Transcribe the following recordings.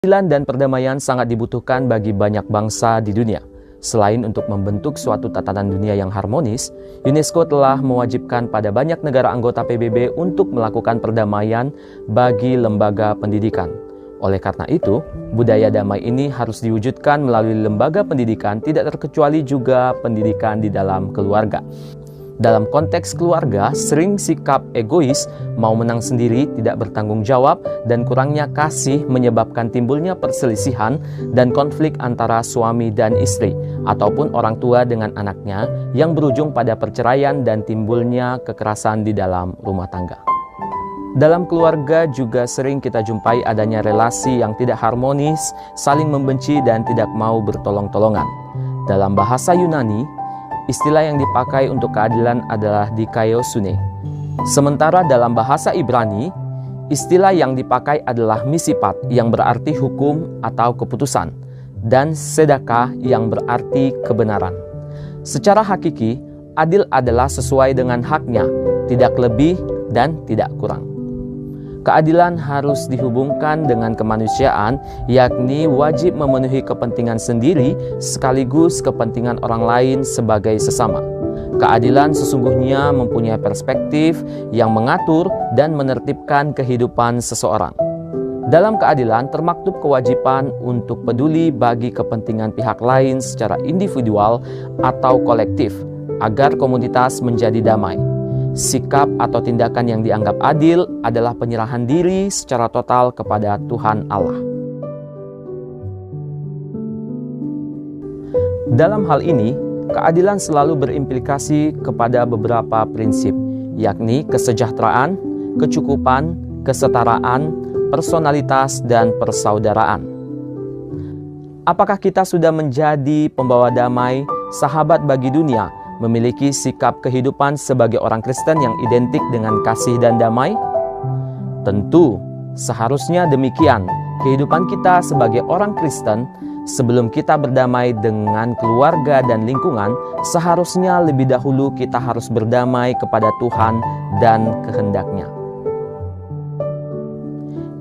Keadilan dan perdamaian sangat dibutuhkan bagi banyak bangsa di dunia. Selain untuk membentuk suatu tatanan dunia yang harmonis, UNESCO telah mewajibkan pada banyak negara anggota PBB untuk melakukan perdamaian bagi lembaga pendidikan. Oleh karena itu, budaya damai ini harus diwujudkan melalui lembaga pendidikan, tidak terkecuali juga pendidikan di dalam keluarga. Dalam konteks keluarga, sering sikap egois, mau menang sendiri, tidak bertanggung jawab, dan kurangnya kasih menyebabkan timbulnya perselisihan dan konflik antara suami dan istri, ataupun orang tua dengan anaknya yang berujung pada perceraian dan timbulnya kekerasan di dalam rumah tangga. Dalam keluarga juga sering kita jumpai adanya relasi yang tidak harmonis, saling membenci dan tidak mau bertolong-tolongan. Dalam bahasa Yunani, istilah yang dipakai untuk keadilan adalah dikaiosune. Sementara dalam bahasa Ibrani, istilah yang dipakai adalah misipat yang berarti hukum atau keputusan, dan sedekah yang berarti kebenaran. Secara hakiki, adil adalah sesuai dengan haknya, tidak lebih dan tidak kurang. Keadilan harus dihubungkan dengan kemanusiaan, yakni wajib memenuhi kepentingan sendiri sekaligus kepentingan orang lain sebagai sesama. Keadilan sesungguhnya mempunyai perspektif yang mengatur dan menertibkan kehidupan seseorang. Dalam keadilan termaktub kewajiban untuk peduli bagi kepentingan pihak lain secara individual atau kolektif, agar komunitas menjadi damai. Sikap atau tindakan yang dianggap adil adalah penyerahan diri secara total kepada Tuhan Allah. Dalam hal ini, keadilan selalu berimplikasi kepada beberapa prinsip, yakni kesejahteraan, kecukupan, kesetaraan, personalitas, dan persaudaraan. Apakah kita sudah menjadi pembawa damai, sahabat bagi dunia, memiliki sikap kehidupan sebagai orang Kristen yang identik dengan kasih dan damai? Tentu, seharusnya demikian. Kehidupan kita sebagai orang Kristen, sebelum kita berdamai dengan keluarga dan lingkungan, seharusnya lebih dahulu kita harus berdamai kepada Tuhan dan kehendak-Nya.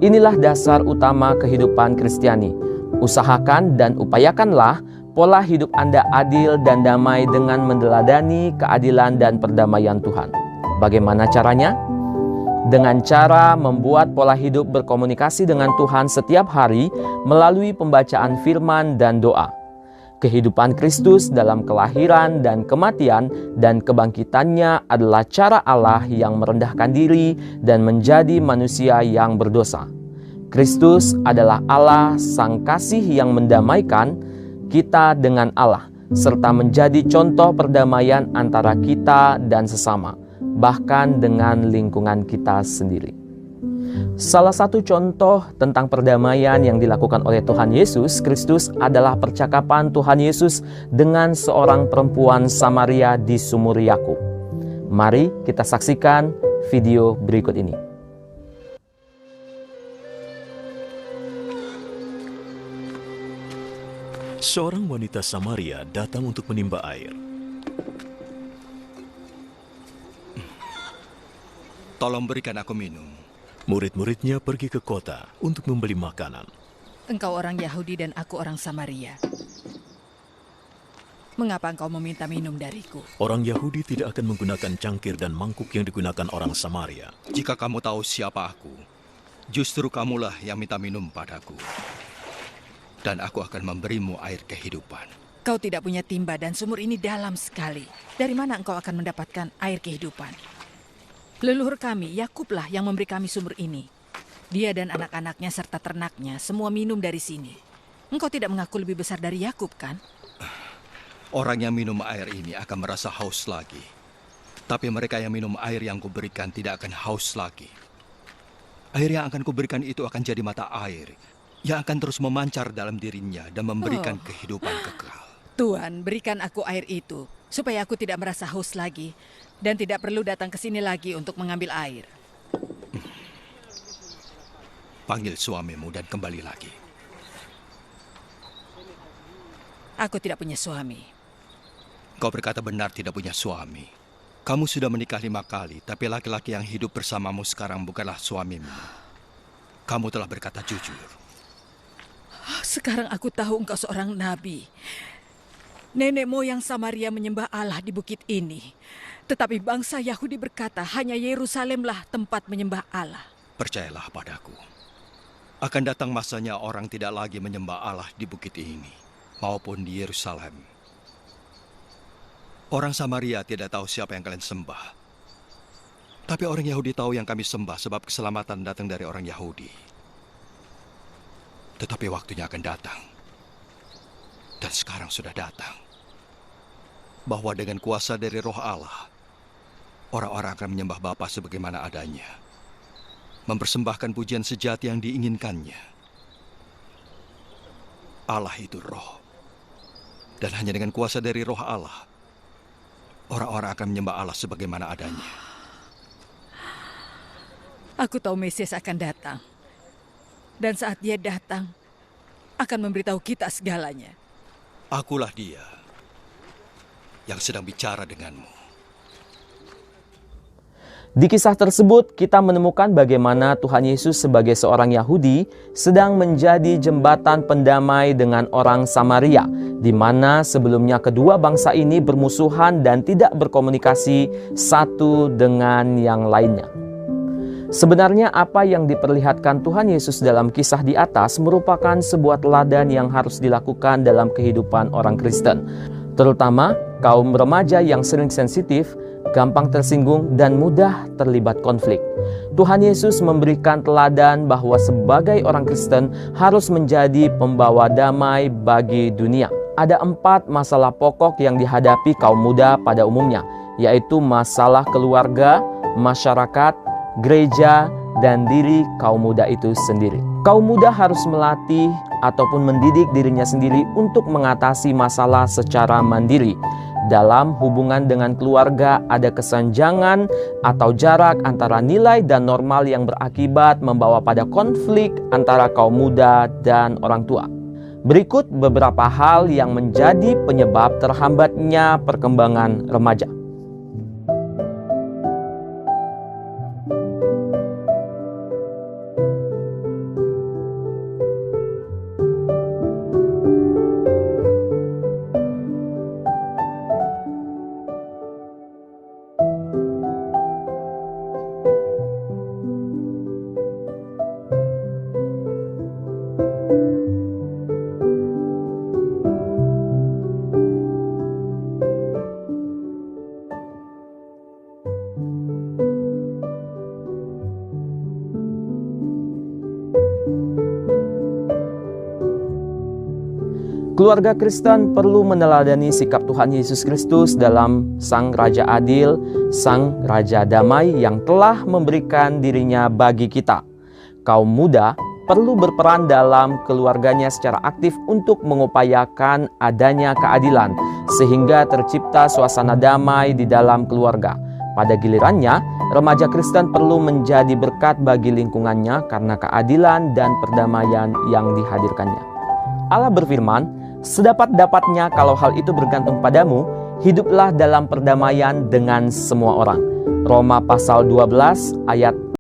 Inilah dasar utama kehidupan Kristiani. Usahakan dan upayakanlah pola hidup Anda adil dan damai dengan meneladani keadilan dan perdamaian Tuhan. Bagaimana caranya? Dengan cara membuat pola hidup berkomunikasi dengan Tuhan setiap hari melalui pembacaan firman dan doa. Kehidupan Kristus dalam kelahiran dan kematian dan kebangkitannya adalah cara Allah yang merendahkan diri dan menjadi manusia yang berdosa. Kristus adalah Allah Sang Kasih yang mendamaikan kita dengan Allah, serta menjadi contoh perdamaian antara kita dan sesama, bahkan dengan lingkungan kita sendiri. Salah satu contoh tentang perdamaian yang dilakukan oleh Tuhan Yesus Kristus adalah percakapan Tuhan Yesus dengan seorang perempuan Samaria di sumur Yakub. Mari kita saksikan video berikut ini. Seorang wanita Samaria datang untuk menimba air. Tolong berikan aku minum. Murid-muridnya pergi ke kota untuk membeli makanan. Engkau orang Yahudi dan aku orang Samaria. Mengapa engkau meminta minum dariku? Orang Yahudi tidak akan menggunakan cangkir dan mangkuk yang digunakan orang Samaria. Jika kamu tahu siapa aku, justru kamulah yang minta minum padaku. Dan aku akan memberimu air kehidupan. Kau tidak punya timba dan sumur ini dalam sekali. Dari mana engkau akan mendapatkan air kehidupan? Leluhur kami, Yakublah yang memberi kami sumur ini. Dia dan anak-anaknya serta ternaknya semua minum dari sini. Engkau tidak mengaku lebih besar dari Yakub, kan? Orang yang minum air ini akan merasa haus lagi. Tapi mereka yang minum air yang kuberikan tidak akan haus lagi. Air yang akan kuberikan itu akan jadi mata air yang akan terus memancar dalam dirinya dan memberikan kehidupan kekal. Tuhan, berikan aku air itu, supaya aku tidak merasa haus lagi, dan tidak perlu datang ke sini lagi untuk mengambil air. Panggil suamimu dan kembali lagi. Aku tidak punya suami. Kau berkata benar tidak punya suami. Kamu sudah menikah 5 kali, tapi laki-laki yang hidup bersamamu sekarang bukanlah suamimu. Kamu telah berkata jujur. Sekarang aku tahu engkau seorang nabi. Nenek moyang Samaria menyembah Allah di bukit ini. Tetapi bangsa Yahudi berkata hanya Yerusalemlah tempat menyembah Allah. Percayalah padaku. Akan datang masanya orang tidak lagi menyembah Allah di bukit ini maupun di Yerusalem. Orang Samaria tidak tahu siapa yang kalian sembah. Tapi orang Yahudi tahu yang kami sembah sebab keselamatan datang dari orang Yahudi. Tetapi waktunya akan datang. Dan sekarang sudah datang. Bahwa dengan kuasa dari Roh Allah, orang-orang akan menyembah Bapa sebagaimana adanya. Mempersembahkan pujian sejati yang diinginkannya. Allah itu Roh. Dan hanya dengan kuasa dari Roh Allah, orang-orang akan menyembah Allah sebagaimana adanya. Aku tahu Mesias akan datang. Dan saat dia datang, akan memberitahu kita segalanya. Akulah dia yang sedang bicara denganmu. Di kisah tersebut, kita menemukan bagaimana Tuhan Yesus sebagai seorang Yahudi sedang menjadi jembatan pendamai dengan orang Samaria, di mana sebelumnya kedua bangsa ini bermusuhan dan tidak berkomunikasi satu dengan yang lainnya. Sebenarnya apa yang diperlihatkan Tuhan Yesus dalam kisah di atas merupakan sebuah teladan yang harus dilakukan dalam kehidupan orang Kristen, terutama kaum remaja yang sering sensitif, gampang tersinggung, dan mudah terlibat konflik. Tuhan Yesus memberikan teladan bahwa sebagai orang Kristen harus menjadi pembawa damai bagi dunia. Ada 4 masalah pokok yang dihadapi kaum muda pada umumnya, yaitu masalah keluarga, masyarakat, gereja, dan diri kaum muda itu sendiri. Kaum muda harus melatih ataupun mendidik dirinya sendiri untuk mengatasi masalah secara mandiri. Dalam hubungan dengan keluarga ada kesenjangan atau jarak antara nilai dan normal yang berakibat membawa pada konflik antara kaum muda dan orang tua. Berikut beberapa hal yang menjadi penyebab terhambatnya perkembangan remaja. Keluarga Kristen perlu meneladani sikap Tuhan Yesus Kristus dalam Sang Raja Adil, Sang Raja Damai yang telah memberikan dirinya bagi kita. Kaum muda perlu berperan dalam keluarganya secara aktif untuk mengupayakan adanya keadilan, sehingga tercipta suasana damai di dalam keluarga. Pada gilirannya, remaja Kristen perlu menjadi berkat bagi lingkungannya karena keadilan dan perdamaian yang dihadirkannya. Allah berfirman, "Sedapat-dapatnya kalau hal itu bergantung padamu, hiduplah dalam perdamaian dengan semua orang." Roma pasal 12 ayat